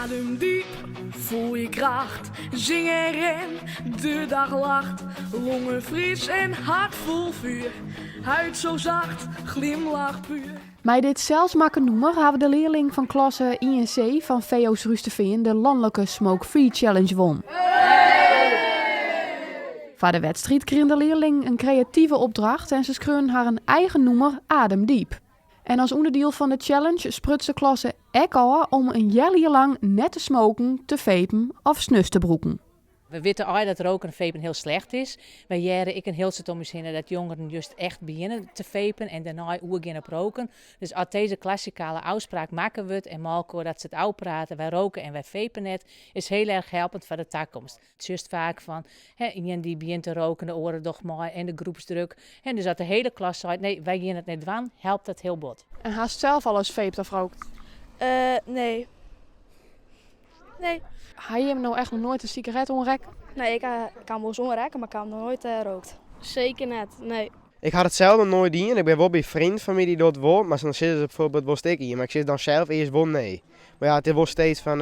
Adem diep, voel je kracht. Zing en ren, de dag lacht. Longen fris en hart vol vuur. Huid zo zacht, glimlach puur. Bij dit zelfsmaken noemer hebben de leerling van klasse INC van VO's Rusteveen de landelijke Smoke Free Challenge won. Voor de wedstrijd kreeg de leerling een creatieve opdracht en ze schreeuwen haar een eigen noemer Ademdiep. En als onderdeel van de challenge sprutst de klasse ek al om een jaar lang net te smoken, te vapen of snus te broeken. We weten al dat roken en vapen heel slecht is. Wij jaren ik een heel stuk om je heen dat jongeren juist echt beginnen te vapen en daarna beginnen op roken. Dus als deze klassikale afspraak maken we het en malko dat ze het oud praten, wij roken en wij vapen net, is heel erg helpend voor de toekomst. Het is juist vaak van, iemand die begint te roken, de oren toch maar en de groepsdruk. En dus dat de hele klas zei, nee, wij gaan het net doen, helpt dat heel bot. En haast zelf al eens vaped of rookt? Nee. Nee. Ga je hem nou echt nog nooit een sigaret onrekken? Nee, ik kan wel eens onrekken, maar ik kan nog nooit rookt. Zeker net, nee. Ik had het zelf nog nooit in. Ik ben wel bij vrienden van mij die dat wil, maar dan zitten ze bijvoorbeeld wel ik hier. Maar ik zit dan zelf eerst wel nee. Maar ja, het is wel steeds van,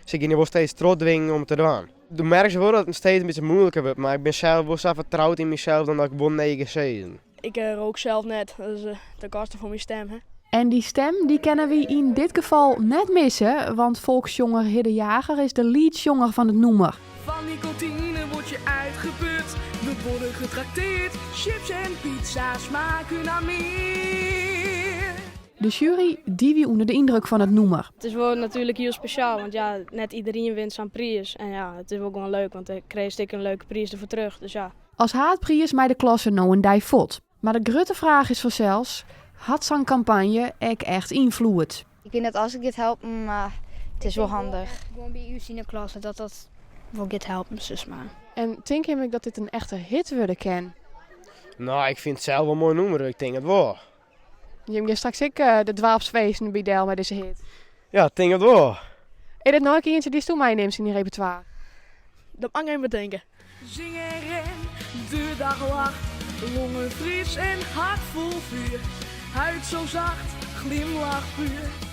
ze gaan wel steeds trots dwingen om te doen. Dan merk je wel dat het steeds een beetje moeilijker wordt, maar ik ben zelf wel zo vertrouwd in mezelf dan dat ik wel nee gezegd. Ik rook zelf net, dat is de kosten van mijn stem. Hè. En die stem die kennen we in dit geval net missen, want volksjonger Hidde Jager is de leadsjonger van het noemer. Van nicotine word je uitgeput. We worden getrakteerd. Chips en pizza smaken naar meer. De jury die wie onder de indruk van het noemer. Het is wel natuurlijk heel speciaal, want ja, net iedereen wint zo'n prijs. En ja, het is wel gewoon leuk, want ik kreeg een leuke prijs ervoor terug. Dus ja. Als haatprijs mij de klasse nou een dij fot. Maar de grote vraag is vanzelfs, had zo'n campagne echt invloed? Ik weet dat als ik dit help, maar het is wel handig. Gewoon bij u zien in de klas dat wel dit helpt, zus maar. En denk je dat dit een echte hit worden kan? Nou, ik vind het zelf wel een mooi nummer, ik denk het wel. Je hebt straks ik de dwaapsfeesten bij Del met deze hit. Ja, ik denk het wel. Is dit nou een keertje die stoel meeneemt in die repertoire? Dat mag je bedenken. Zing en ren, de dag lacht. Longen fris en hart vol vuur. Huid zo zacht, glimlach puur.